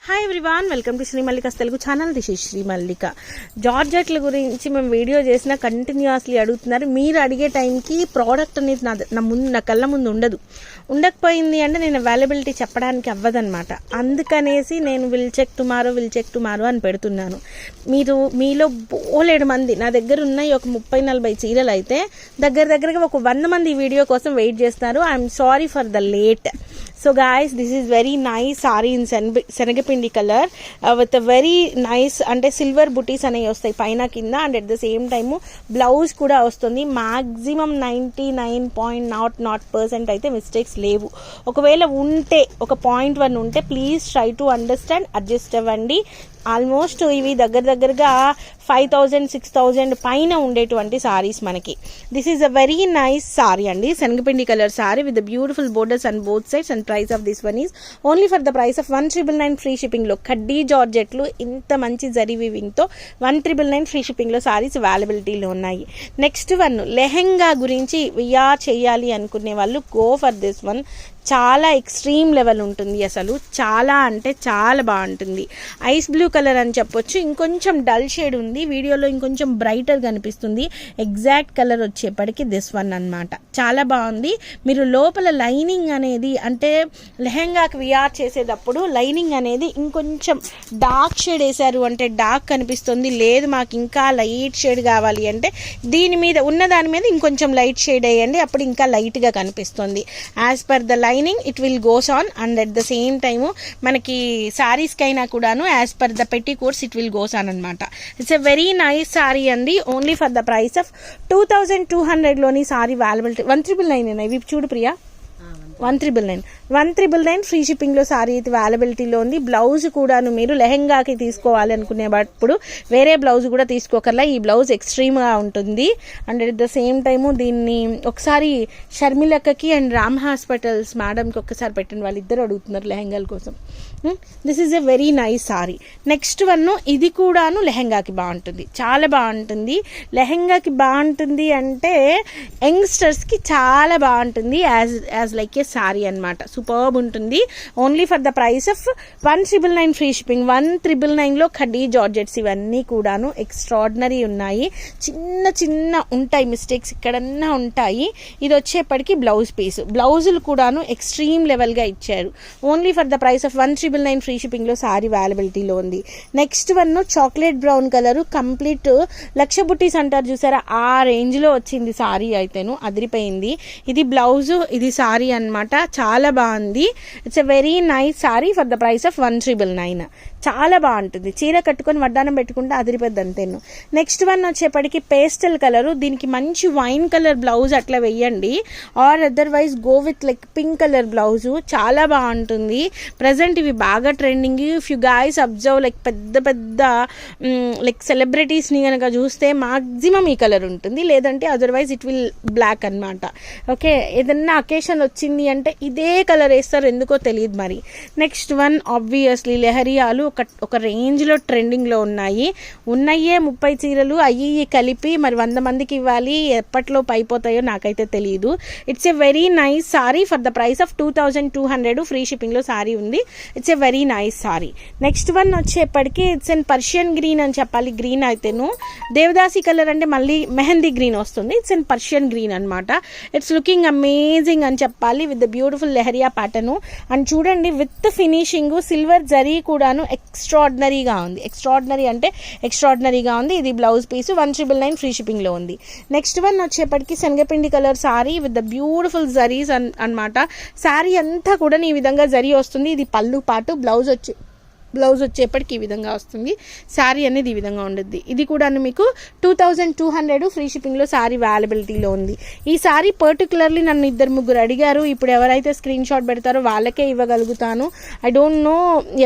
Hi everyone, welcome to Sri Mallika's Telugu channel. This is Sri Mallika. జార్జెట్ల గురించి మేము వీడియో చేసిన కంటిన్యూస్లీ అడుగుతున్నారు. మీరు అడిగే టైంకి ప్రోడక్ట్ అనేది నా కళ్ళ ముందు ఉండకపోయింది అంటే నేను అవైలబిలిటీ చెప్పడానికి అవ్వదన్నమాట. అందుకనేసి నేను విల్ చెక్ టుమారో అని పెడుతున్నాను. మీలో బోలెడు మంది నా దగ్గర ఉన్నాయి. ఒక 30-40 చీరలు అయితే దగ్గరగా ఒక 100 మంది ఈ వీడియో కోసం వెయిట్ చేస్తున్నారు. I'm sorry for the late. So guys, this is very nice saree in శనగపిండి colour with a very nice అంటే సిల్వర్ బుటీస్ అనేవి వస్తాయి పైన కింద. And at the same time blouse కూడా వస్తుంది. మాక్సిమం 99.00% అయితే మిస్టేక్స్ లేవు. ఒకవేళ ఉంటే ఒక 0.1 ఉంటే please try to understand, adjust అవ్వండి. ఆల్మోస్ట్ ఇవి దగ్గరగా 5,000-6,000 పైన ఉండేటువంటి సారీస్ మనకి. This is a very nice sari అండి, శనగపిండి colour sari with beautiful borders and both sides. And price of this one is only for the price of 1,999 free షిప్పింగ్లో. కడ్డీ జార్జెట్లు ఇంత మంచి జరీ వీవింగ్తో 1,999 ఫ్రీ షిప్పింగ్లో సారీస్ అవైలబిలిటీలో ఉన్నాయి. నెక్స్ట్ వన్ లెహెంగా గురించి విఆర్ చేయాలి అనుకునే వాళ్ళు గో ఫర్ దిస్ వన్. చాలా ఎక్స్ట్రీమ్ లెవెల్ ఉంటుంది, అసలు చాలా అంటే చాలా బాగుంటుంది. ఐస్ బ్లూ కలర్ అని చెప్పొచ్చు. ఇంకొంచెం డల్ షేడ్ ఉంది, వీడియోలో ఇంకొంచెం బ్రైటర్ కనిపిస్తుంది. ఎగ్జాక్ట్ కలర్ వచ్చేప్పటికి దిస్ వన్ అన్నమాట. చాలా బాగుంది. మీరు లోపల లైనింగ్ అనేది అంటే లెహెంగాకి విఆర్ చేసేటప్పుడు లైనింగ్ అనేది ఇంకొంచెం డార్క్ షేడ్ వేసారు అంటే డార్క్ కనిపిస్తుంది. లేదు మాకు ఇంకా లైట్ షేడ్ కావాలి అంటే దీని మీద దాని మీద ఇంకొంచెం లైట్ షేడ్ వేయండి, అప్పుడు ఇంకా లైట్గా కనిపిస్తుంది. As per the lining it will goes on. And at the same time మనకి సారీస్కి అయినా కూడాను as per the petticoats it will goes on అనమాట. It's a very nice sari అండి. Only for the price of 2,200లోని sari availability. 1,999 ఇవి చూడు Priya, 1,999 free షిప్పింగ్లో సారీ అయితే అవైలబిలిటీలో ఉంది. బ్లౌజ్ కూడాను మీరు లెహెంగాకి తీసుకోవాలి అనుకునేటప్పుడు వేరే బ్లౌజ్ కూడా తీసుకోకర్లా, ఈ బ్లౌజ్ ఎక్స్ట్రీమ్గా ఉంటుంది. And at the same time దీన్ని ఒకసారి షర్మిలక్కకి అండ్ రామ్ హాస్పిటల్స్ మేడంకి ఒక్కసారి పెట్టండి, వాళ్ళిద్దరు అడుగుతున్నారు లెహెంగాల కోసం. This is a very nice sari. Next one ఇది కూడాను లెహెంగాకి బాగుంటుంది, చాలా బాగుంటుంది. లెహెంగాకి బాగుంటుంది అంటే యంగ్స్టర్స్కి చాలా బాగుంటుంది. యాజ్ లైక్ ఏ సారీ అనమాట. సూపర్బ్ ఉంటుంది. Only for the price of 1,999 free shipping. 1,999లో ఖడ్డీ జార్జెట్స్ ఇవన్నీ కూడాను ఎక్స్ట్రాడినరీ ఉన్నాయి. చిన్న ఉంటాయి మిస్టేక్స్, ఇక్కడన్నా ఉంటాయి. ఇది వచ్చేప్పటికి బ్లౌజ్ పీస్. బ్లౌజులు కూడాను ఎక్స్ట్రీమ్ లెవెల్గా ఇచ్చారు. Only for the price of 1,999 free షిప్పింగ్లో సారీ అవైలబిలిటీలో ఉంది. Next one chocolate brown colour complete లక్ష బుట్టీస్ అంటారు చూసారా, ఆ రేంజ్లో వచ్చింది సారీ అయితేను, అదిరిపోయింది. ఇది బ్లౌజు, ఇది సారీ అన్నమాట. చాలా బాగుంది. It's a very nice sari for the price of 1,999. చాలా బాగుంటుంది. చీర కట్టుకొని వడ్డానం పెట్టుకుంటే అదిరిపోద్ది అంతేను. నెక్స్ట్ వన్ వచ్చేప్పటికి పేస్టల్ కలరు. దీనికి మంచి వైన్ కలర్ బ్లౌజ్ అట్లా వేయండి, or otherwise go with like pink colour blouse. చాలా బాగుంటుంది. ప్రజెంట్ ఇవి బాగా trending. If you guys observe like పెద్ద లైక్ సెలబ్రిటీస్ని కనుక చూస్తే మాక్సిమం ఈ కలర్ ఉంటుంది, లేదంటే అదర్వైజ్ ఇట్ విల్ బ్లాక్ అనమాట. ఓకే, ఏదన్నా అకేషన్ వచ్చింది అంటే ఇదే కలర్ వేస్తారు, ఎందుకో తెలియదు మరి. నెక్స్ట్ వన్ ఆబ్వియస్లీ లెహరియాలు ఒక రేంజ్లో ట్రెండింగ్లో ఉన్నాయి. 30 చీరలు అయ్యి కలిపి మరి 100 మందికి ఇవ్వాలి, ఎప్పట్లో అయిపోతాయో నాకైతే తెలియదు. It's a very nice sari for the price of 2,200 free షిప్పింగ్లో సారీ ఉంది. It's a very nice sari. Next one వచ్చేప్పటికి ఇట్స్ ఎన్ పర్షియన్ గ్రీన్ అని చెప్పాలి. గ్రీన్ అయితేను దేవదాసి కలర్ అంటే మళ్ళీ మెహందీ గ్రీన్ వస్తుంది. ఇట్స్ ఎన్ పర్షియన్ గ్రీన్ అనమాట. ఇట్స్ లుకింగ్ అమేజింగ్ అని చెప్పాలి with the beautiful leheriya pattern. And చూడండి విత్ ఫినిషింగ్ సిల్వర్ జరీ కూడాను ఎక్స్ట్రాడినరీగా ఉంది. ఎక్స్ట్రాడినరీ అంటే ఎక్స్ట్రాడినరీగా ఉంది. ఇది బ్లౌజ్ పీస్ 1,999 ఫ్రీ షిప్పింగ్లో ఉంది. నెక్స్ట్ వన్ వచ్చేప్పటికి శనగపిండి colour sari with the beautiful zaris అనమాట. సారీ అంతా కూడా ఈ విధంగా జరీ వస్తుంది. ఇది పళ్ళు పాటు, బ్లౌజ్ వచ్చేప్పటికి ఈ విధంగా వస్తుంది. శారీ అనేది ఈ విధంగా ఉండద్ది. ఇది కూడా మీకు 2,200 ఫ్రీ షిప్పింగ్లో శారీ అవైలబిలిటీలో ఉంది. ఈ శారీ పర్టికులర్లీ నన్ను 2-3 అడిగారు. ఇప్పుడు ఎవరైతే స్క్రీన్ షాట్ పెడతారో వాళ్ళకే ఇవ్వగలుగుతాను. ఐ డోంట్ నో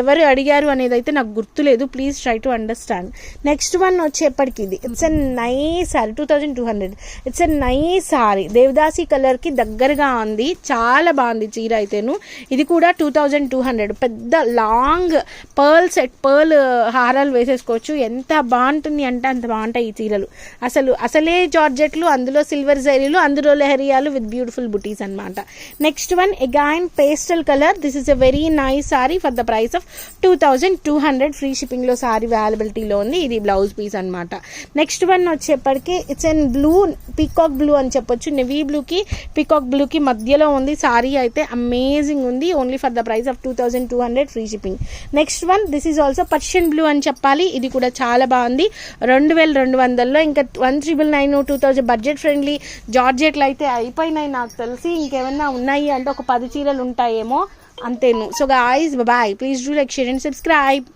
ఎవరు అడిగారు అనేది అయితే నాకు గుర్తులేదు. Please try to understand. Next one వచ్చేప్పటికి ఇది it's a nice sari. 2,200. It's a nice sari. దేవదాసి కలర్కి దగ్గరగా ఉంది. చాలా బాగుంది చీర అయితేను. ఇది కూడా 2,200. పెద్ద లాంగ్ పర్ల్ హారాలు వేసేసుకోవచ్చు. ఎంత బాగుంటుంది అంటే అంత బాగుంటాయి ఈ చీరలు. అసలే జార్జెట్లు, అందులో సిల్వర్ జరీలు, అందులో లెహరియాలు విత్ బ్యూటిఫుల్ బుటీస్ అనమాట. Next one again pastel colour. This is a very nice sari for the price of 2200. Free షిప్పింగ్లో సారీ అవైలబిలిటీలో ఉంది. ఇది బ్లౌజ్ పీస్ అనమాట. నెక్స్ట్ వన్ వచ్చేప్పటికి it's an blue, peacock blue అని చెప్పొచ్చు. నెవీ బ్లూకి పీకాక్ బ్లూకి మధ్యలో ఉంది. సారీ అయితే అమేజింగ్ ఉంది. Only for the price of 2200 free shipping. Next one this is also Persian blue అని చెప్పాలి. ఇది కూడా చాలా బాగుంది. 2200లో ఇంకా 1399, 2000 బడ్జెట్ ఫ్రెండ్లీ జార్జెట్లు అయితే అయిపోయినాయి నాకు తెలిసి. ఇంకేమన్నా ఉన్నాయి అంటే ఒక 10 చీరలు ఉంటాయేమో అంతేను. So guys bye, please do like, share and subscribe.